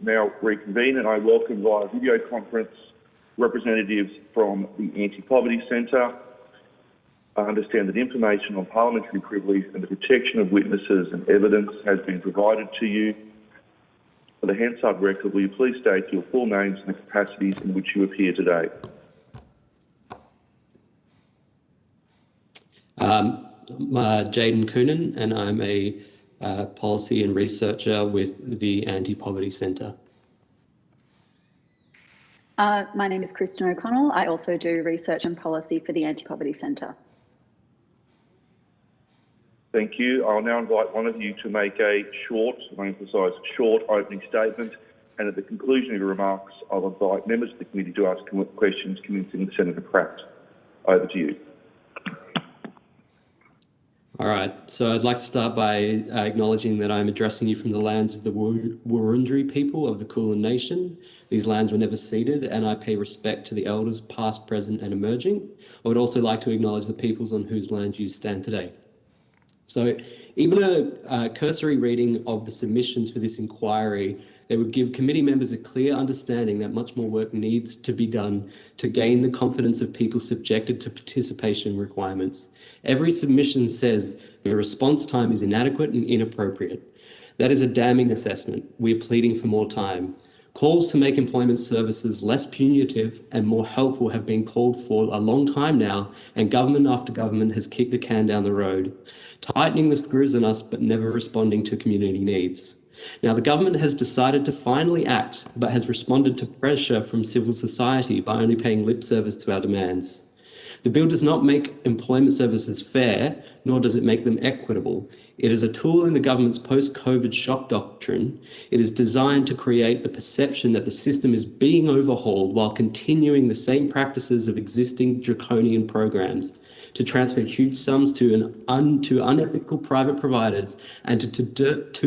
now reconvene, and I welcome via video conference representatives from the Anti-Poverty Centre. I understand that information on parliamentary privilege and the protection of witnesses and evidence has been provided to you. For the Hansard record, will you please state your full names and the capacities in which you appear today? Jaden Coonan, and I'm a policy and researcher with the Anti-Poverty Centre. My name is Kristen O'Connell. I also do research and policy for the Anti-Poverty Centre. Thank you. I'll now invite one of you to make a short, I emphasise short, opening statement, and at the conclusion of your remarks, I'll invite members of the committee to ask questions commencing with Senator Pratt. Over to you. All right, so I'd like to start by acknowledging that I'm addressing you from the lands of the Wurundjeri people of the Kulin Nation. These lands were never ceded, and I pay respect to the elders past, present and emerging. I would also like to acknowledge the peoples on whose land you stand today. So even a cursory reading of the submissions for this inquiry, they would give committee members a clear understanding that much more work needs to be done to gain the confidence of people subjected to participation requirements. Every submission says the response time is inadequate and inappropriate. That is a damning assessment. We are pleading for more time. Calls to make employment services less punitive and more helpful have been called for a long time now, and government after government has kicked the can down the road, tightening the screws on us but never responding to community needs. Now, the government has decided to finally act, but has responded to pressure from civil society by only paying lip service to our demands. The bill does not make employment services fair, nor does it make them equitable. It is a tool in the government's post-COVID shock doctrine. It is designed to create the perception that the system is being overhauled while continuing the same practices of existing draconian programs, to transfer huge sums to unethical private providers, and to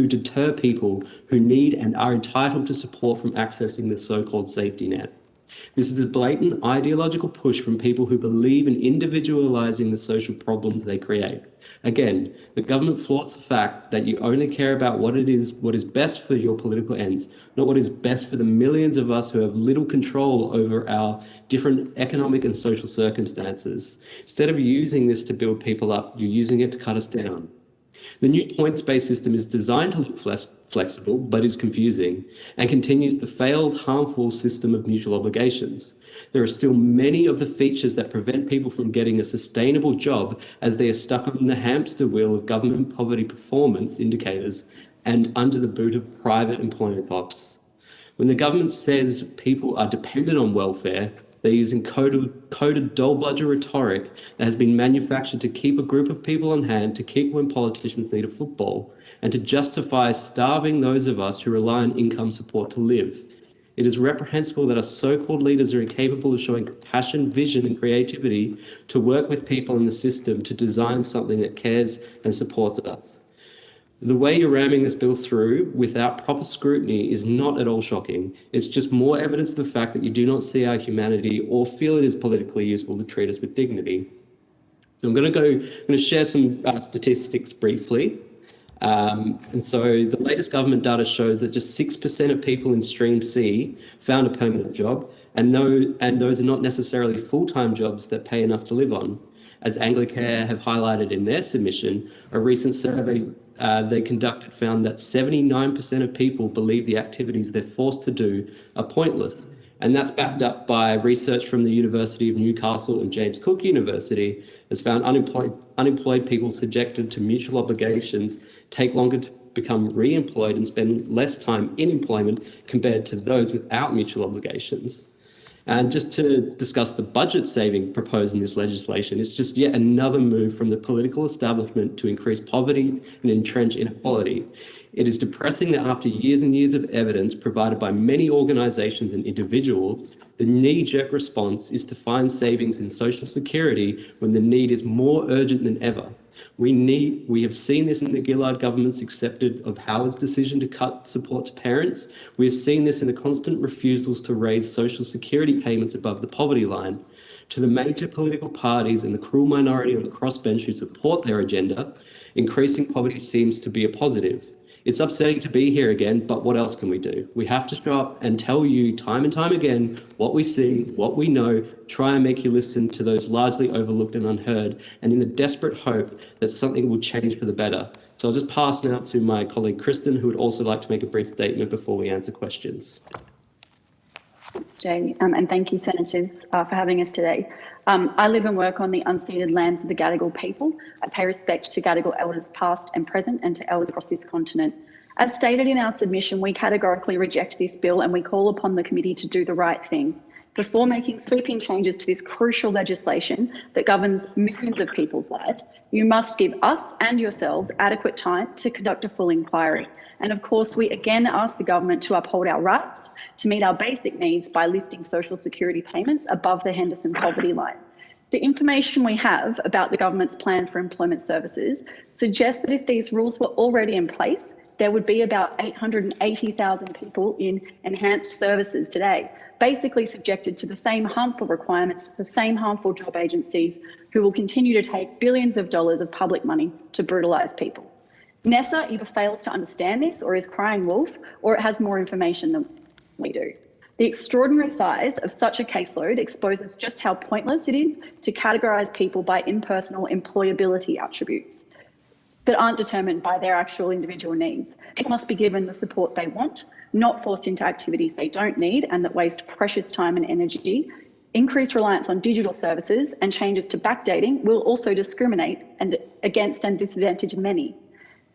deter people who need and are entitled to support from accessing the so-called safety net. This is a blatant ideological push from people who believe in individualising the social problems they create. Again, the government flaunts the fact that you only care about what is best for your political ends, not what is best for the millions of us who have little control over our different economic and social circumstances. Instead of using this to build people up, you're using it to cut us down. The new points-based system is designed to look flexible, but is confusing, and continues the failed, harmful system of mutual obligations. There are still many of the features that prevent people from getting a sustainable job, as they are stuck on the hamster wheel of government poverty performance indicators and under the boot of private employment cops. When the government says people are dependent on welfare, they're using coded dole-bludger rhetoric that has been manufactured to keep a group of people on hand to kick when politicians need a football, and to justify starving those of us who rely on income support to live. It is reprehensible that our so-called leaders are incapable of showing compassion, vision and creativity to work with people in the system to design something that cares and supports us. The way you're ramming this bill through without proper scrutiny is not at all shocking. It's just more evidence of the fact that you do not see our humanity or feel it is politically useful to treat us with dignity. So I'm going to share some statistics briefly. And so the latest government data shows that just 6% of people in Stream C found a permanent job, and those are not necessarily full-time jobs that pay enough to live on. As Anglicare have highlighted in their submission, a recent survey they conducted found that 79% of people believe the activities they're forced to do are pointless. And that's backed up by research from the University of Newcastle and James Cook University has found unemployed people subjected to mutual obligations take longer to become re-employed and spend less time in employment compared to those without mutual obligations. And just to discuss the budget saving proposed in this legislation, it's just yet another move from the political establishment to increase poverty and entrench inequality. It is depressing that after years and years of evidence provided by many organisations and individuals, the knee-jerk response is to find savings in social security when the need is more urgent than ever. We have seen this in the Gillard government's acceptance of Howard's decision to cut support to parents. We have seen this in the constant refusals to raise social security payments above the poverty line. To the major political parties and the cruel minority on the crossbench who support their agenda, increasing poverty seems to be a positive. It's upsetting to be here again, but what else can we do? We have to show up and tell you time and time again what we see, what we know, try and make you listen to those largely overlooked and unheard, and in the desperate hope that something will change for the better. So I'll just pass now to my colleague Kristen, who would also like to make a brief statement before we answer questions. Thanks, Jay, and thank you, Senators, for having us today. I live and work on the unceded lands of the Gadigal people. I pay respect to Gadigal elders past and present and to elders across this continent. As stated in our submission, we categorically reject this bill and we call upon the committee to do the right thing. Before making sweeping changes to this crucial legislation that governs millions of people's lives, you must give us and yourselves adequate time to conduct a full inquiry. And of course, we again ask the government to uphold our rights, to meet our basic needs by lifting social security payments above the Henderson poverty line. The information we have about the government's plan for employment services suggests that if these rules were already in place, there would be about 880,000 people in enhanced services today, basically subjected to the same harmful requirements, the same harmful job agencies who will continue to take billions of dollars of public money to brutalise people. NESA either fails to understand this or is crying wolf, or it has more information than we do. The extraordinary size of such a caseload exposes just how pointless it is to categorise people by impersonal employability attributes that aren't determined by their actual individual needs. People must be given the support they want, not forced into activities they don't need and that waste precious time and energy. Increased reliance on digital services and changes to backdating will also discriminate against and disadvantage many.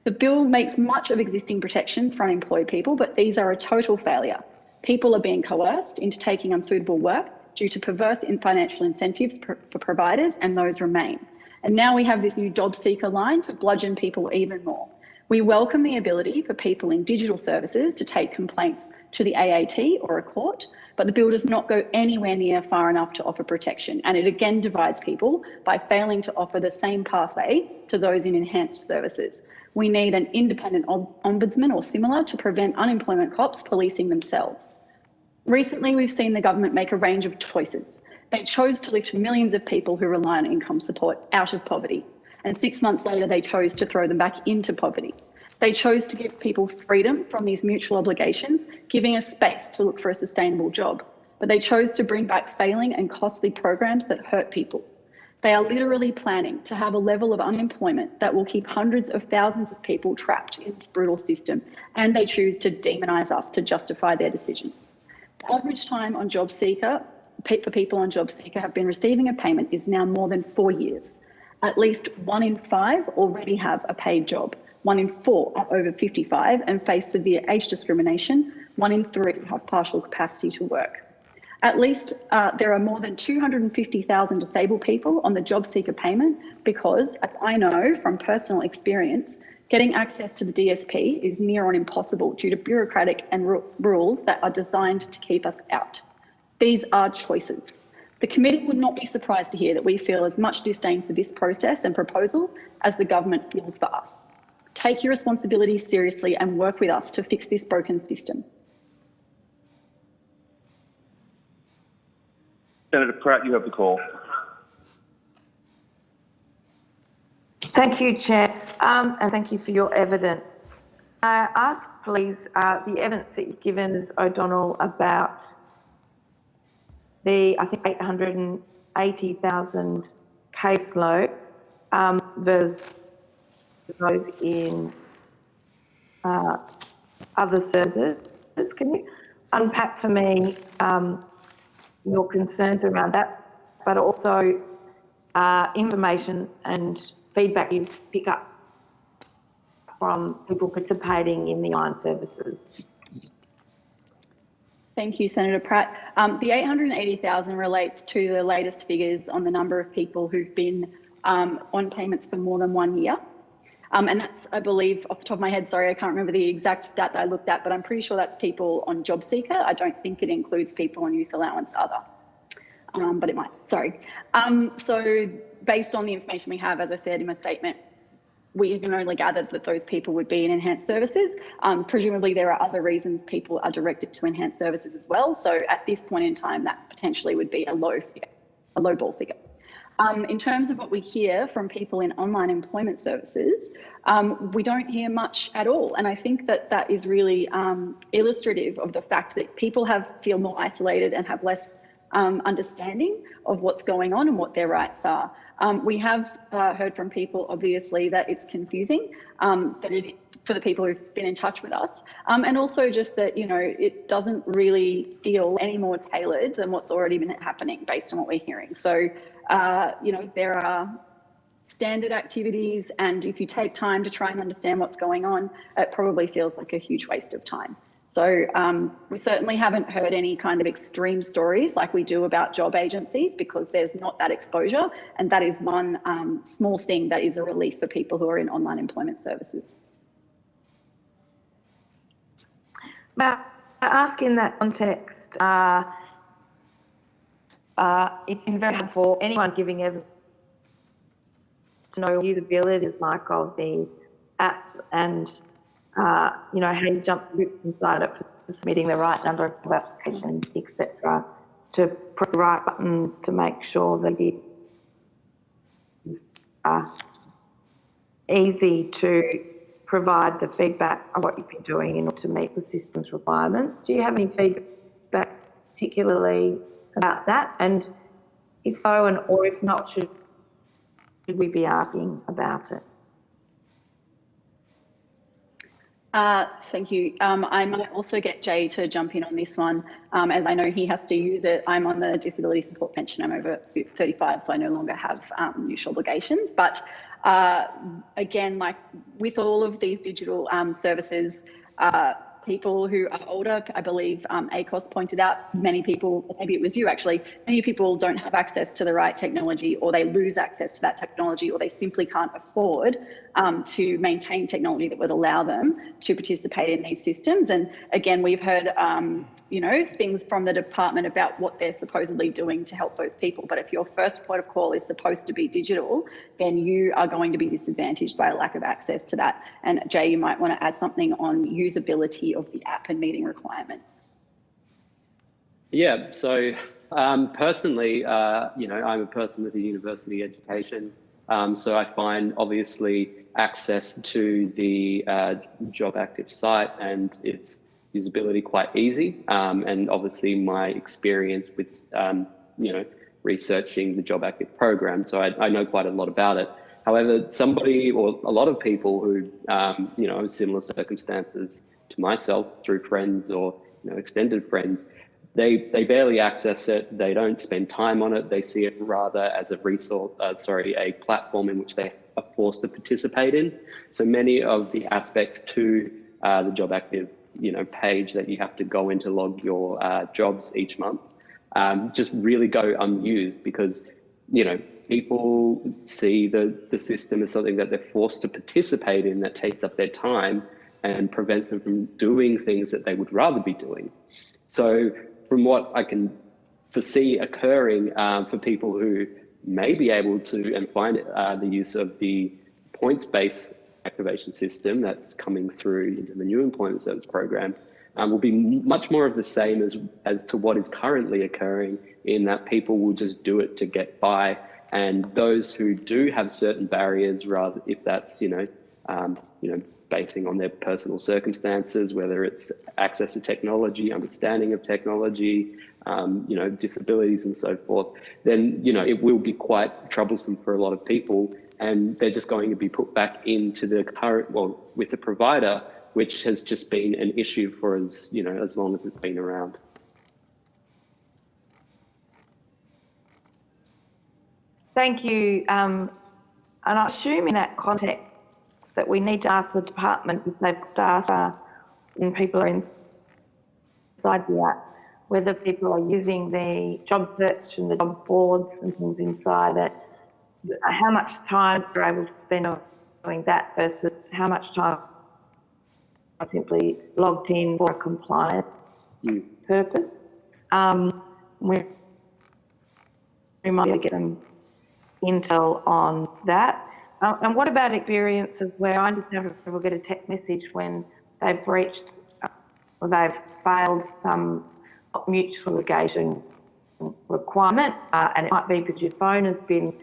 The bill makes much of existing protections for unemployed people, but these are a total failure. People are being coerced into taking unsuitable work due to perverse financial incentives for providers, and those remain. And now we have this new job seeker line to bludgeon people even more. We welcome the ability for people in digital services to take complaints to the AAT or a court, but the bill does not go anywhere near far enough to offer protection, and it again divides people by failing to offer the same pathway to those in enhanced services. We need an independent ombudsman or similar to prevent unemployment cops policing themselves. Recently, we've seen the government make a range of choices. They chose to lift millions of people who rely on income support out of poverty, and 6 months later, they chose to throw them back into poverty. They chose to give people freedom from these mutual obligations, giving us space to look for a sustainable job. But they chose to bring back failing and costly programs that hurt people. They are literally planning to have a level of unemployment that will keep hundreds of thousands of people trapped in this brutal system, and they choose to demonise us to justify their decisions. The average time on JobSeeker for people on JobSeeker have been receiving a payment is now more than 4 years. At least 1 in 5 already have a paid job. 1 in 4 are over 55 and face severe age discrimination. 1 in 3 have partial capacity to work. At least there are more than 250,000 disabled people on the JobSeeker payment because, as I know from personal experience, getting access to the DSP is near on impossible due to bureaucratic and rules that are designed to keep us out. These are choices. The committee would not be surprised to hear that we feel as much disdain for this process and proposal as the government feels for us. Take your responsibilities seriously and work with us to fix this broken system. Senator Pratt, you have the call. Thank you, Chair, and thank you for your evidence. I ask, please, the evidence that you've given Ms O'Donnell about the, I think, 880,000 caseload versus those in other services. Can you unpack for me your concerns around that, but also information and feedback you pick up from people participating in the online services? Thank you, Senator Pratt. The 880,000 relates to the latest figures on the number of people who've been on payments for more than 1 year. And that's, I believe, off the top of my head, sorry, I can't remember the exact stat that I looked at, but I'm pretty sure that's people on JobSeeker. I don't think it includes people on Youth Allowance Other, but it might, sorry. So based on the information we have, as I said in my statement, we can only gather that those people would be in enhanced services. Presumably there are other reasons people are directed to enhanced services as well. So at this point in time, that potentially would be a low ball figure. In terms of what we hear from people in online employment services, we don't hear much at all. And I think that that is really illustrative of the fact that people feel more isolated and have less understanding of what's going on and what their rights are. We have heard from people, obviously, that it's confusing, for the people who've been in touch with us, and also just that, you know, it doesn't really feel any more tailored than what's already been happening based on what we're hearing. So, you know, there are standard activities, and if you take time to try and understand what's going on, it probably feels like a huge waste of time. So we certainly haven't heard any kind of extreme stories like we do about job agencies, because there's not that exposure, and that is one small thing that is a relief for people who are in online employment services. But I ask in that context, it's been very hard for anyone giving evidence to know usability like of the app and you know, how you jump inside it for submitting the right number of applications, etc., to press the right buttons to make sure that it is easy to provide the feedback of what you've been doing in order to meet the system's requirements. Do you have any feedback particularly about that? And if so, or if not, should we be asking about it? Thank you. I might also get Jay to jump in on this one, as I know he has to use it. I'm on the disability support pension. I'm over 35, so I no longer have mutual obligations. But again, like with all of these digital services, people who are older, I believe ACOS pointed out, many people, maybe it was you actually, many people don't have access to the right technology, or they lose access to that technology, or they simply can't afford to maintain technology that would allow them to participate in these systems. And again, we've heard, you know, things from the department about what they're supposedly doing to help those people. But if your first port of call is supposed to be digital, then you are going to be disadvantaged by a lack of access to that. And Jay, you might want to add something on usability of the app and meeting requirements. Yeah, so personally, you know, I'm a person with a university education, so I find obviously access to the Jobactive site and its usability quite easy, and obviously my experience with, you know, researching the Jobactive program, so I know quite a lot about it. However, somebody or a lot of people who, you know, have similar circumstances to myself through friends or, you know, extended friends, they barely access it. They don't spend time on it. They see it rather as a resource, a platform in which they are forced to participate in. So many of the aspects to the Jobactive, you know, page that you have to go in to log your jobs each month, just really go unused because, you know, people see the system as something that they're forced to participate in that takes up their time and prevents them from doing things that they would rather be doing. So from what I can foresee occurring for people who may be able to and find the use of the points-based activation system that's coming through into the new employment service program will be much more of the same as to what is currently occurring, in that people will just do it to get by. And those who do have certain barriers, rather if that's, you know, basing on their personal circumstances, whether it's access to technology, understanding of technology, you know, disabilities and so forth, then, you know, it will be quite troublesome for a lot of people, and they're just going to be put back into the current, well, with the provider, which has just been an issue for as, you know, as long as it's been around. Thank you. And I assume in that context that we need to ask the department if they've got data and people are inside the app, whether people are using the job search and the job boards and things inside it, how much time they're able to spend on doing that versus how much time are simply logged in for a compliance purpose. We might get them intel on that. And what about experiences where I just never get a text message when they've breached or they've failed some mutual obligation requirement, and it might be because your phone has been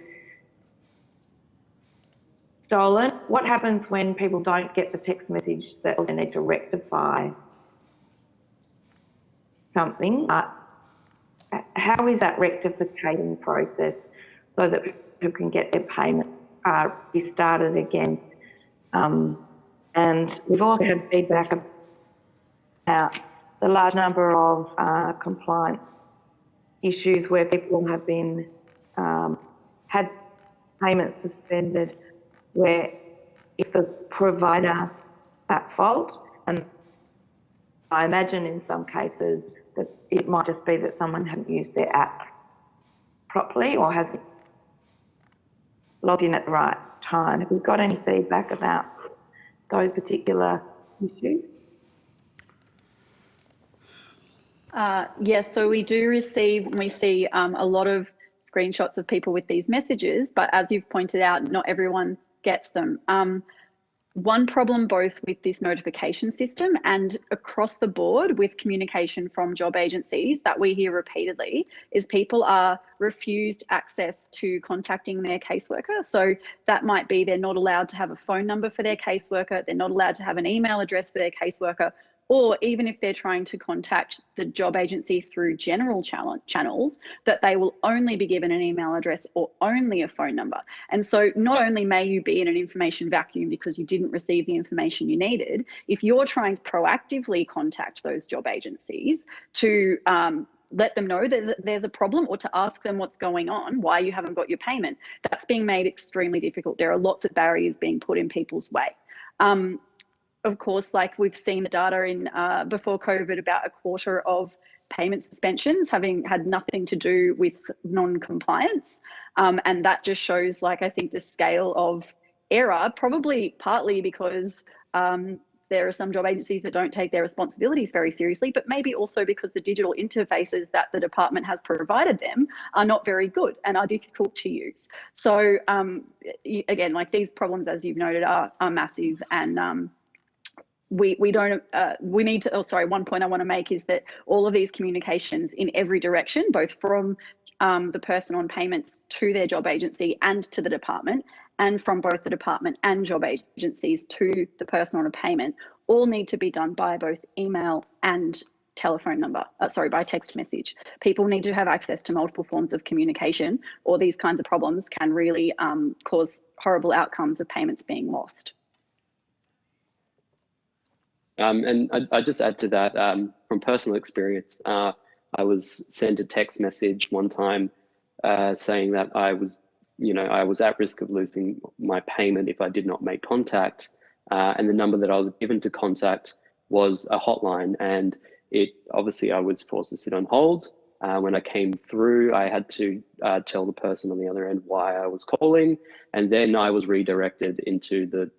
stolen. What happens when people don't get the text message that they need to rectify something? How is that rectification process so that people can get their payment restarted again? And we've also had feedback about the large number of compliance issues where people have been had payments suspended, where if the provider at fault, and I imagine in some cases that it might just be that someone hasn't used their app properly or hasn't logged in at the right time. Have you got any feedback about those particular issues? Yes, so we do receive, we see a lot of screenshots of people with these messages, but as you've pointed out, not everyone gets them. One problem both with this notification system and across the board with communication from job agencies that we hear repeatedly is people are refused access to contacting their caseworker. So that might be they're not allowed to have a phone number for their caseworker, they're not allowed to have an email address for their caseworker, or even if they're trying to contact the job agency through general channels, that they will only be given an email address or only a phone number. And so not only may you be in an information vacuum because you didn't receive the information you needed, if you're trying to proactively contact those job agencies to let them know that there's a problem or to ask them what's going on, why you haven't got your payment, that's being made extremely difficult. There are lots of barriers being put in people's way. Of course, like we've seen the data in before COVID, about a quarter of payment suspensions having had nothing to do with non-compliance. And that just shows, like, I think the scale of error, probably partly because there are some job agencies that don't take their responsibilities very seriously, but maybe also because the digital interfaces that the department has provided them are not very good and are difficult to use. So again, like these problems, as you've noted, are massive, and we need to, one point I want to make is that all of these communications in every direction, both from the person on payments to their job agency and to the department, and from both the department and job agencies to the person on a payment, all need to be done by both email and telephone number, by text message. People need to have access to multiple forms of communication, or these kinds of problems can really cause horrible outcomes of payments being lost. And I just add to that, from personal experience, I was sent a text message one time saying that I was at risk of losing my payment if I did not make contact. And the number that I was given to contact was a hotline, and obviously I was forced to sit on hold. When I came through, I had to tell the person on the other end why I was calling, and then I was redirected into the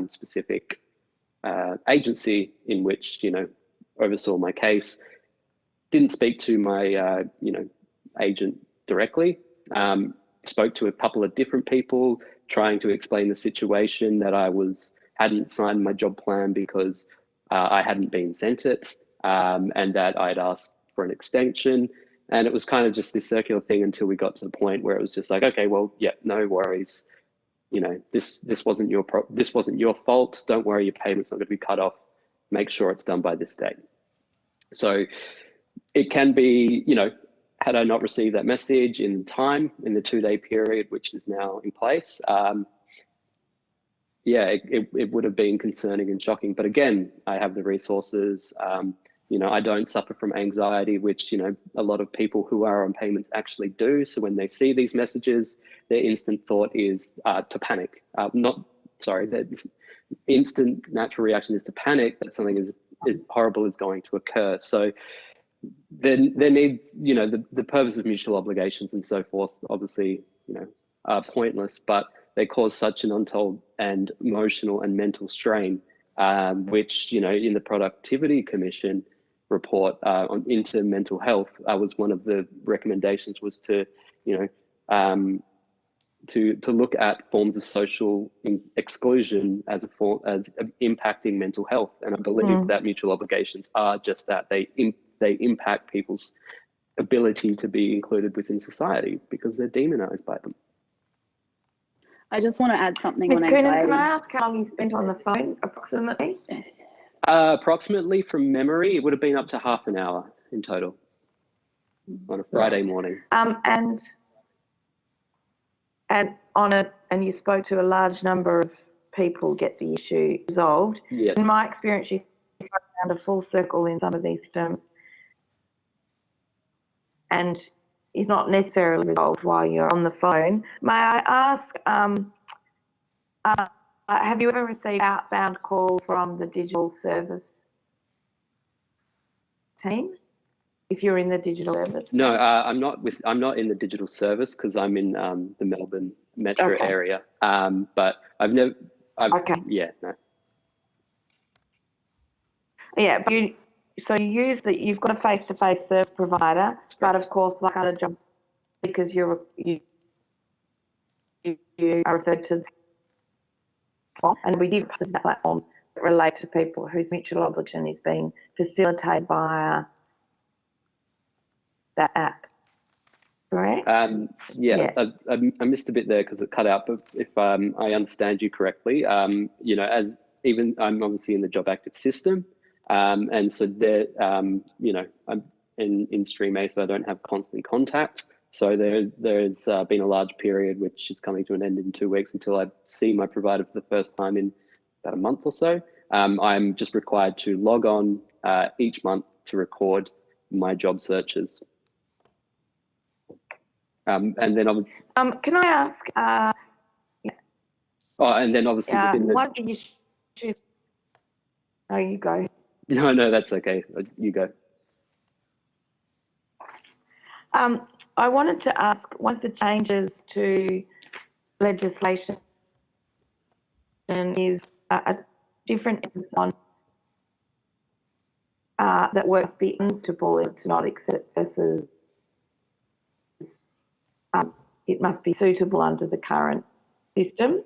specific agency in which oversaw my case. Didn't speak to my agent directly. Spoke to a couple of different people trying to explain the situation, that I hadn't signed my job plan because I hadn't been sent it, and that I'd asked for an extension. And it was kind of just this circular thing until we got to the point where it was just like, okay, well, yeah, no worries. This wasn't your fault. Don't worry, your payment's not going to be cut off. Make sure it's done by this date. So it can be, had I not received that message in time, in the 2-day period, which is now in place, it would have been concerning and shocking. But again, I have the resources. I don't suffer from anxiety, which, a lot of people who are on payments actually do. So when they see these messages, their instant thought is to panic. Their instant natural reaction is to panic that something is horrible is going to occur. So then there needs, the purpose of mutual obligations and so forth, obviously, are pointless, but they cause such an untold and emotional and mental strain, which, in the Productivity Commission report into mental health, was one of the recommendations was to, to look at forms of social exclusion as impacting mental health. And I believe that mutual obligations are just that. They impact people's ability to be included within society because they're demonized by them. I just want to add something Ms. on Coonan, can anxiety. I ask how long you spent on the phone approximately? Approximately from memory, it would have been up to half an hour in total on a Friday morning. And you spoke to a large number of people get the issue resolved. Yes. In my experience, you go around a full circle in some of these systems, and it's not necessarily resolved while you're on the phone. May I ask, have you ever received outbound calls from the digital service team? If you're in the digital service? No, I'm not in the digital service because I'm in the Melbourne metro area. But I've never. Yeah, no. Yeah, but you've got a face-to-face service provider, but of course, like other jobs, because you are referred to, and we give that platform that relate to people whose mutual obligation is being facilitated by that app. Correct? Yeah. I missed a bit there because it cut out, but if I understand you correctly, I'm obviously in the Jobactive system, and so there, I'm in Stream A, so I don't have constant contact. So there's been a large period which is coming to an end in 2 weeks until I see my provider for the first time in about a month or so. I'm just required to log on each month to record my job searches. And then can I ask? And then obviously within the. One thing you choose. Oh, you go. No, that's okay. You go. I wanted to ask, one of the changes to legislation is a different emphasis on that works be unsuitable to not accept versus it must be suitable under the current system.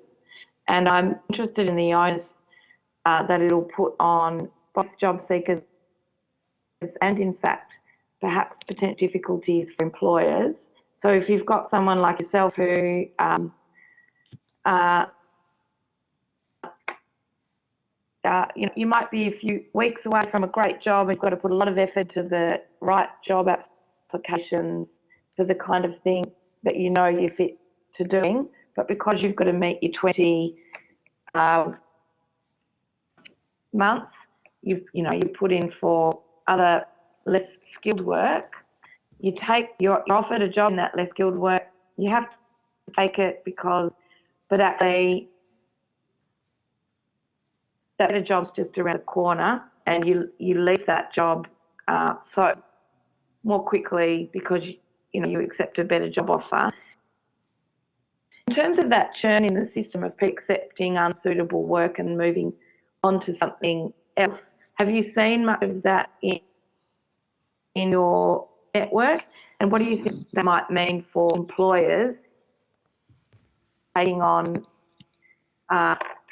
And I'm interested in the onus that it'll put on both job seekers and, in fact, perhaps potential difficulties for employers. So if you've got someone like yourself who you might be a few weeks away from a great job and you've got to put a lot of effort to the right job applications, to the kind of thing that you know you're fit to doing, but because you've got to meet your 20 months, you put in for other less skilled work, you're offered a job in that less skilled work, you have to take it but actually that job's just around the corner and you leave that job so more quickly because you accept a better job offer. In terms of that churn in the system of accepting unsuitable work and moving on to something else, have you seen much of that in your network? And what do you think that might mean for employers taking on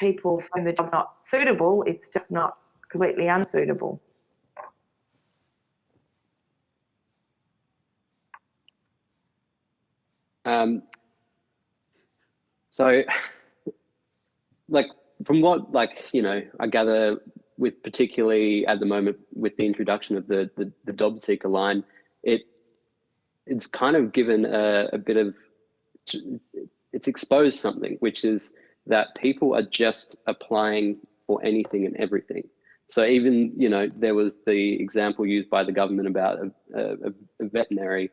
people for whom the job's not suitable, it's just not completely unsuitable? So, from what I gather, with particularly at the moment with the introduction of the job seeker line, it's kind of given a bit of, it's exposed something, which is that people are just applying for anything and everything. So even, there was the example used by the government about a veterinary,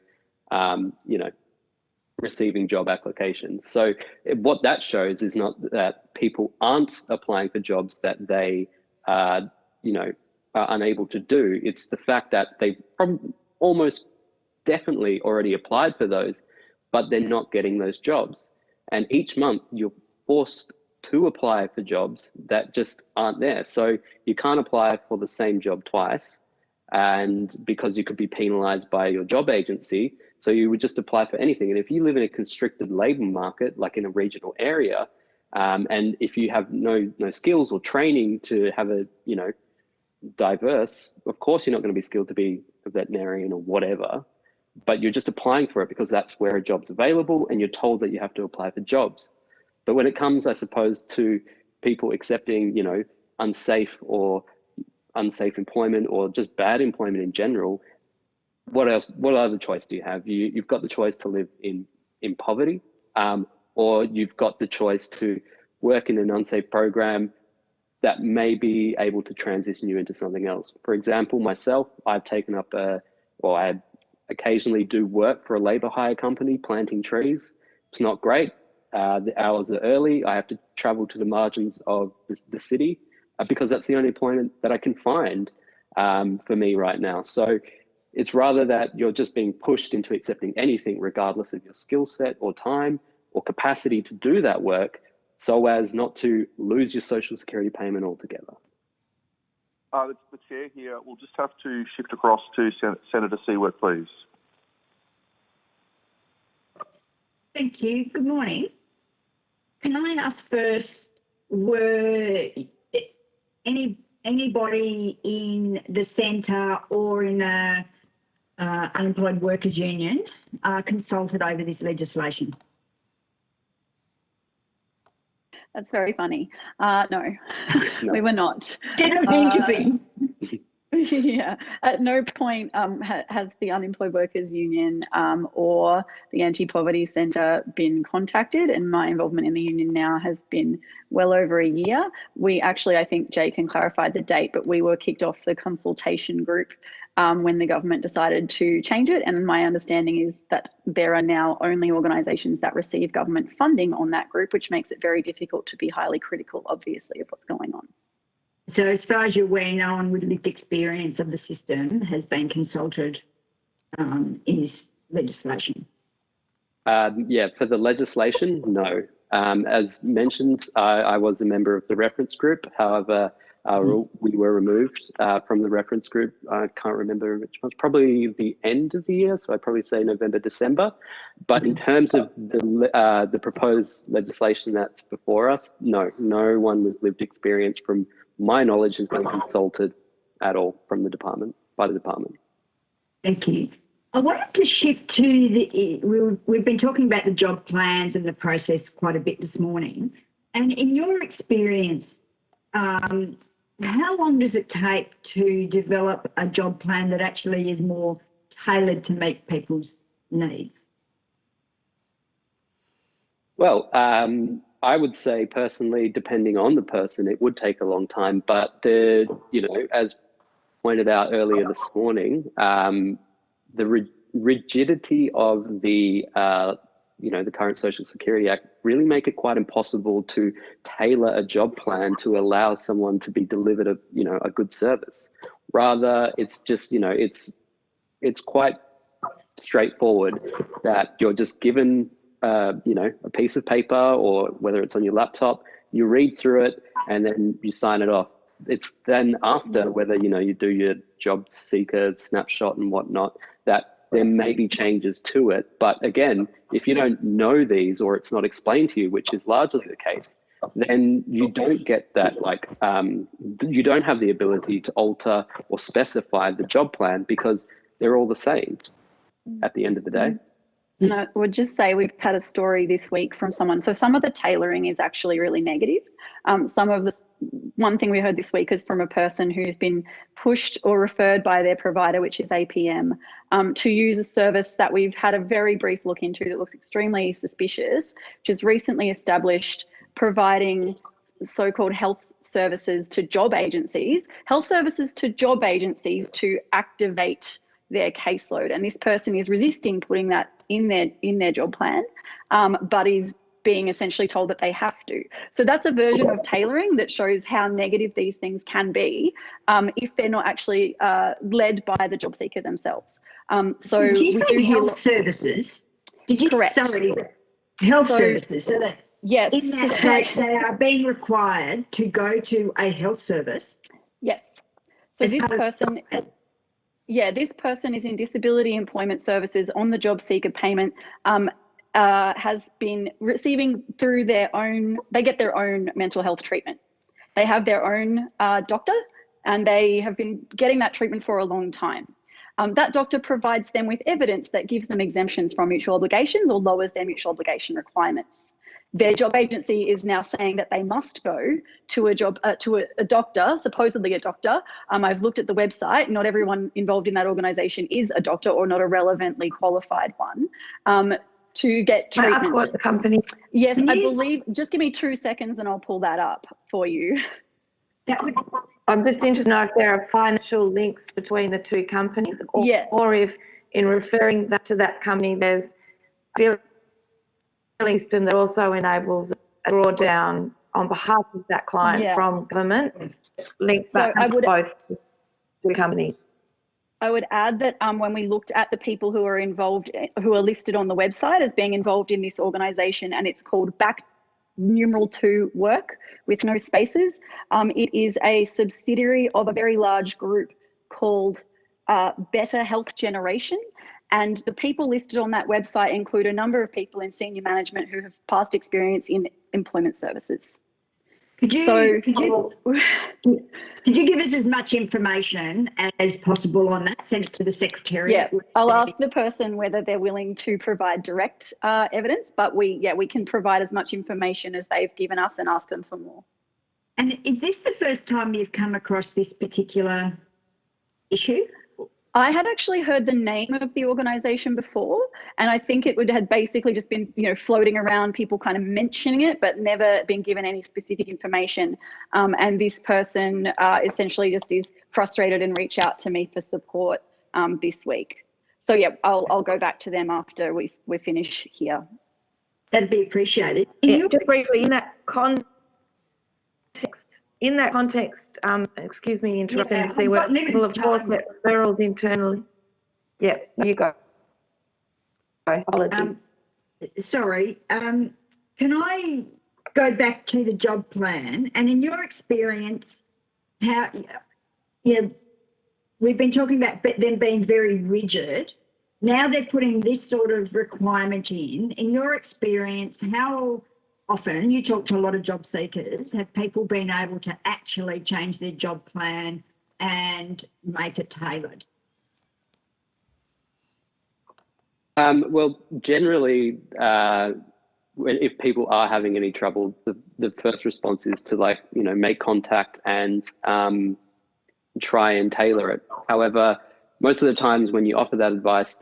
receiving job applications. So what that shows is not that people aren't applying for jobs that they, are unable to do. It's the fact that they've almost definitely already applied for those, but they're not getting those jobs. And each month you're forced to apply for jobs that just aren't there. So you can't apply for the same job twice, and because you could be penalized by your job agency, so you would just apply for anything. And if you live in a constricted labor market, like in a regional area, and if you have no skills or training to have a diverse, of course you're not going to be skilled to be a veterinarian or whatever, but you're just applying for it because that's where a job's available and you're told that you have to apply for jobs. But when it comes, I suppose, to people accepting, unsafe employment or just bad employment in general, what other choice do you have? You've got the choice to live in poverty, or you've got the choice to work in an unsafe program that may be able to transition you into something else. For example, myself, I've taken up I occasionally do work for a labour hire company planting trees. It's not great. The hours are early. I have to travel to the margins of the city because that's the only employment that I can find for me right now. So it's rather that you're just being pushed into accepting anything, regardless of your skill set or time or capacity to do that work, so as not to lose your social security payment altogether. The chair here. We'll just have to shift across to Senator Siewert, please. Thank you. Good morning. Can I ask first, were anybody in the centre or in the Unemployed Workers Union consulted over this legislation? That's very funny. No, we were not. Didn't mean to be. Yeah, at no point has the Unemployed Workers Union or the Anti-Poverty Centre been contacted, and my involvement in the union now has been well over a year. We actually, I think Jay can clarify the date, but we were kicked off the consultation group when the government decided to change it, and my understanding is that there are now only organisations that receive government funding on that group, which makes it very difficult to be highly critical, obviously, of what's going on. So as far as you're aware, no one with lived experience of the system has been consulted in this legislation? Yeah, for the legislation, no. As mentioned, I was a member of the reference group. However, we were removed from the reference group. I can't remember which month, probably the end of the year. So I'd probably say November, December. But in terms of the proposed legislation that's before us, no one with lived experience from my knowledge has been consulted at all from the department, by the department. Thank you. I wanted to shift to we've been talking about the job plans and the process quite a bit this morning. And in your experience, how long does it take to develop a job plan that actually is more tailored to meet people's needs? Well, I would say personally, depending on the person, it would take a long time. But as pointed out earlier this morning, the rigidity of the current Social Security Act really make it quite impossible to tailor a job plan to allow someone to be delivered a good service. Rather, it's just it's quite straightforward that you're just given a piece of paper, or whether it's on your laptop, you read through it and then you sign it off. It's then after, whether you do your job seeker snapshot and whatnot, that there may be changes to it. But again, if you don't know these, or it's not explained to you, which is largely the case, then you don't get that, you don't have the ability to alter or specify the job plan, because they're all the same at the end of the day. And I would just say we've had a story this week from someone. So some of the tailoring is actually really negative. One thing we heard this week is from a person who's been pushed or referred by their provider, which is APM, to use a service that we've had a very brief look into that looks extremely suspicious, which is recently established, providing so-called health services to job agencies to activate their caseload. And this person is resisting putting that in their job plan, but is being essentially told that they have to. So that's a version of tailoring that shows how negative these things can be if they're not actually led by the job seeker themselves. So did you we say do health services? Did you? Correct. Sorry, health services. So that yes, in that they are being required to go to a health service. Yes. So this person. Yeah, this person is in disability employment services on the job seeker payment, has been receiving through they get their own mental health treatment. They have their own doctor, and they have been getting that treatment for a long time. That doctor provides them with evidence that gives them exemptions from mutual obligations or lowers their mutual obligation requirements. their job agency is now saying that they must go to a doctor, supposedly a doctor. I've looked at the website. Not everyone involved in that organisation is a doctor or not a relevantly qualified one. To get Can I treatment. ask what the company? Yes, I believe. Just give me 2 seconds and I'll pull that up for you. I'm just interested to know if there are financial links between the two companies, or, Yeah. or if in referring that to that company, there's a system that also enables a drawdown on behalf of that client from government, links back to both two companies. I would add that when we looked at the people who are involved, who are listed on the website as being involved in this organisation, and it's called *2 Work with no spaces. It is a subsidiary of a very large group called Better Health Generation. And the people listed on that website include a number of people in senior management who have past experience in employment services. Could you give us as much information as possible on that? Send it to the Secretariat. Yeah, I'll ask the person whether they're willing to provide direct evidence, but we can provide as much information as they've given us and ask them for more. And is this the first time you've come across this particular issue? I had actually heard the name of the organisation before, and I think it had basically just been, floating around, people kind of mentioning it, but never been given any specific information. And this person essentially just is frustrated and reached out to me for support this week. So yeah, I'll go back to them after we finish here. That'd be appreciated. Just briefly, in that context, excuse me, interrupting. See where people, of course, get referrals internally. Yeah, you go. Apologies. Sorry. Can I go back to the job plan? And in your experience, we've been talking about them being very rigid. Now they're putting this sort of requirement in. In your experience, how often, you talk to a lot of job seekers, have people been able to actually change their job plan and make it tailored? Well, generally, if people are having any trouble, the first response is to make contact and try and tailor it. However, most of the times when you offer that advice,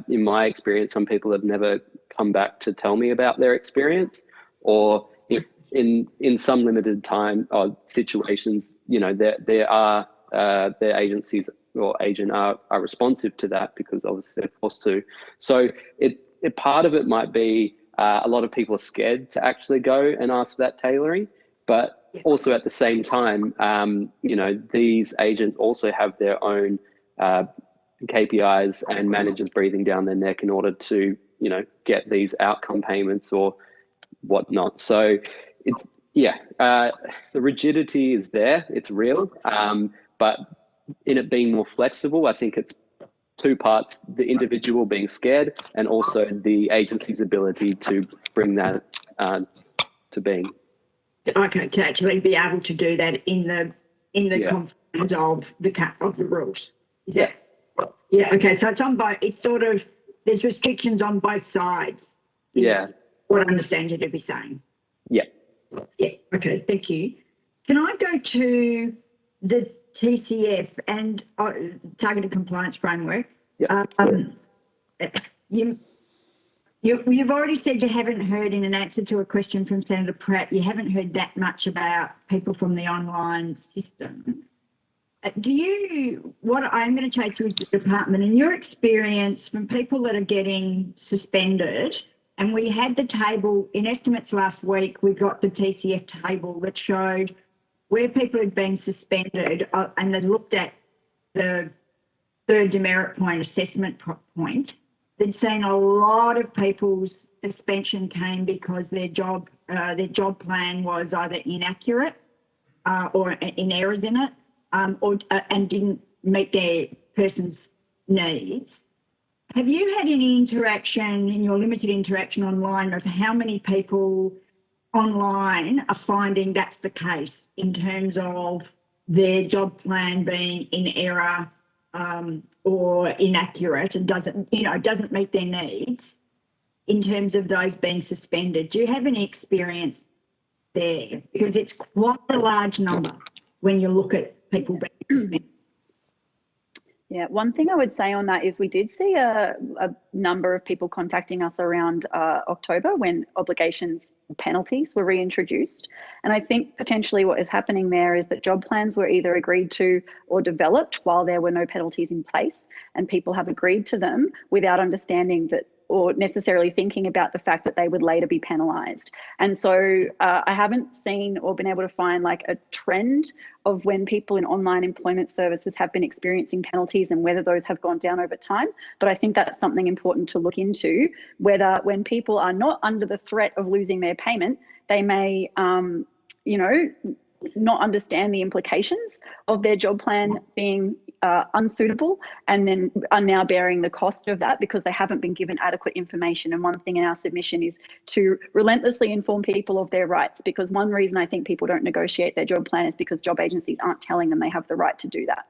in my experience, some people have never come back to tell me about their experience, or if in some limited time or situations, there are their agencies or agent are responsive to that because obviously they're forced to. So part of it might be a lot of people are scared to actually go and ask for that tailoring, but also at the same time, these agents also have their own KPIs and managers breathing down their neck in order to, get these outcome payments or whatnot. So the rigidity is there, it's real, but in it being more flexible, I think it's two parts: the individual being scared and also the agency's ability to bring that to being. Okay, to actually be able to do that in the confines of the rules. Yeah. Okay, so it's on both. It's sort of, there's restrictions on both sides. Yeah. What I understand you to be saying. Yeah. Yeah. Okay. Thank you. Can I go to the TCF and Targeted Compliance Framework? Yeah. You've already said you haven't heard, in an answer to a question from Senator Pratt, you haven't heard that much about people from the online system. What I'm going to chase with the department, in your experience, from people that are getting suspended, and we had the table in estimates last week, we got the TCF table that showed where people had been suspended and they looked at the third demerit point assessment point. They'd seen a lot of people's suspension came because their job plan was either inaccurate or in errors in it, and didn't meet their person's needs. Have you had any interaction in your limited interaction online of how many people online are finding that's the case in terms of their job plan being in error or inaccurate and doesn't meet their needs? in terms of those being suspended. Do you have any experience there? Because it's quite a large number when you look at people being suspended. Yeah, one thing I would say on that is we did see a number of people contacting us around October when obligations penalties were reintroduced. And I think potentially what is happening there is that job plans were either agreed to or developed while there were no penalties in place, and people have agreed to them without understanding that or necessarily thinking about the fact that they would later be penalised. And so I haven't seen or been able to find like a trend of when people in online employment services have been experiencing penalties and whether those have gone down over time. But I think that's something important to look into, whether when people are not under the threat of losing their payment, they may, not understand the implications of their job plan being unsuitable, and then are now bearing the cost of that because they haven't been given adequate information. And one thing in our submission is to relentlessly inform people of their rights, because one reason I think people don't negotiate their job plan is because job agencies aren't telling them they have the right to do that.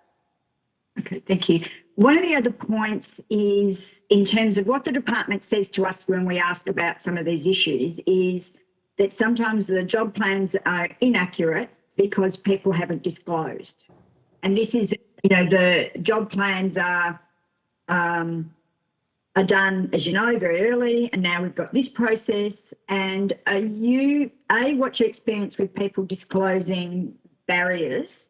Okay, thank you. One of the other points is in terms of what the department says to us when we ask about some of these issues is that sometimes the job plans are inaccurate because people haven't disclosed. And this is, the job plans are done, as you know, very early, and now we've got this process. And what's your experience with people disclosing barriers,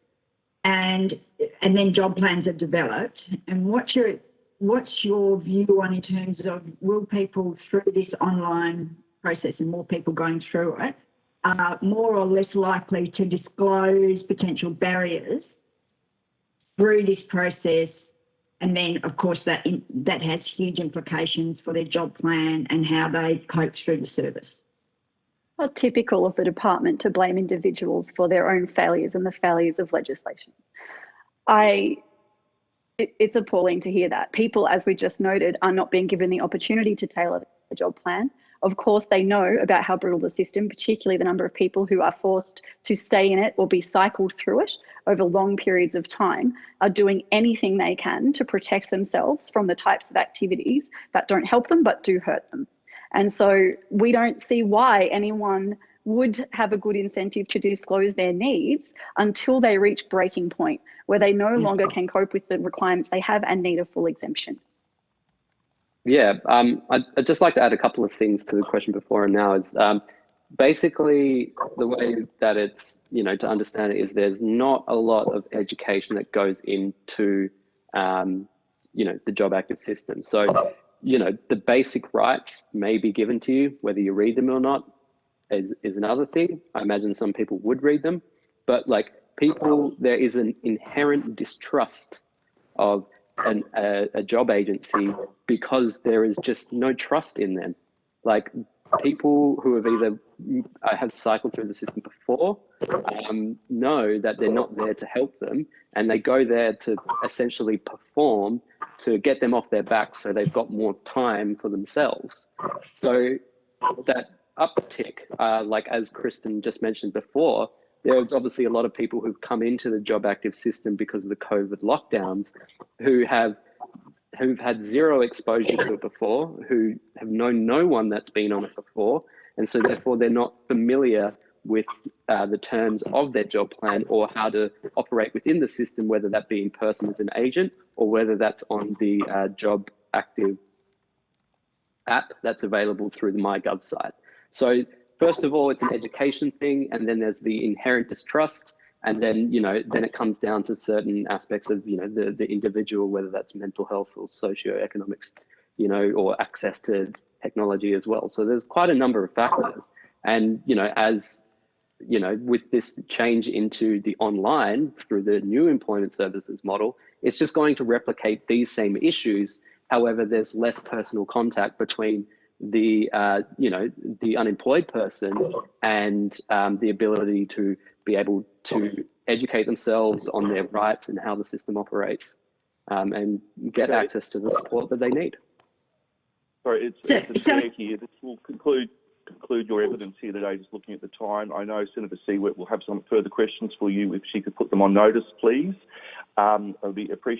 and then job plans are developed? And what's your view on in terms of will people through this online process and more people going through it are more or less likely to disclose potential barriers through this process? And then, of course, that has huge implications for their job plan and how they cope through the service. Well, typical of the department to blame individuals for their own failures and the failures of legislation. It's appalling to hear that. People, as we just noted, are not being given the opportunity to tailor the job plan. Of course, they know about how brutal the system, particularly the number of people who are forced to stay in it or be cycled through it over long periods of time, are doing anything they can to protect themselves from the types of activities that don't help them but do hurt them. And so we don't see why anyone would have a good incentive to disclose their needs until they reach breaking point, where they no longer can cope with the requirements they have and need a full exemption. Yeah, I'd just like to add a couple of things to the question before and now is basically the way that it's, to understand it is there's not a lot of education that goes into, the Jobactive system. So, the basic rights may be given to you, whether you read them or not is another thing. I imagine some people would read them, but there is an inherent distrust of a job agency because there is just no trust in them. Like people who have either have cycled through the system before know that they're not there to help them, and they go there to essentially perform to get them off their back so they've got more time for themselves. So that uptick, as Kristen just mentioned before, there's obviously a lot of people who've come into the Jobactive system because of the COVID lockdowns who've had zero exposure to it before, who have known no one that's been on it before. And so therefore they're not familiar with the terms of their job plan or how to operate within the system, whether that be in person as an agent or whether that's on the Jobactive app that's available through the MyGov site. So first of all, it's an education thing, and then there's the inherent distrust, and then then it comes down to certain aspects of the individual, whether that's mental health or socioeconomics, or access to technology as well. So there's quite a number of factors, and as with this change into the online through the new employment services model, it's just going to replicate these same issues. However, there's less personal contact between the the unemployed person and the ability to be able to educate themselves on their rights and how the system operates, and get access to the support that they need. Sorry, it's the chair here. This will conclude your evidence here today, just looking at the time. I know Senator Siewert will have some further questions for you if she could put them on notice, please. It would be appreciated.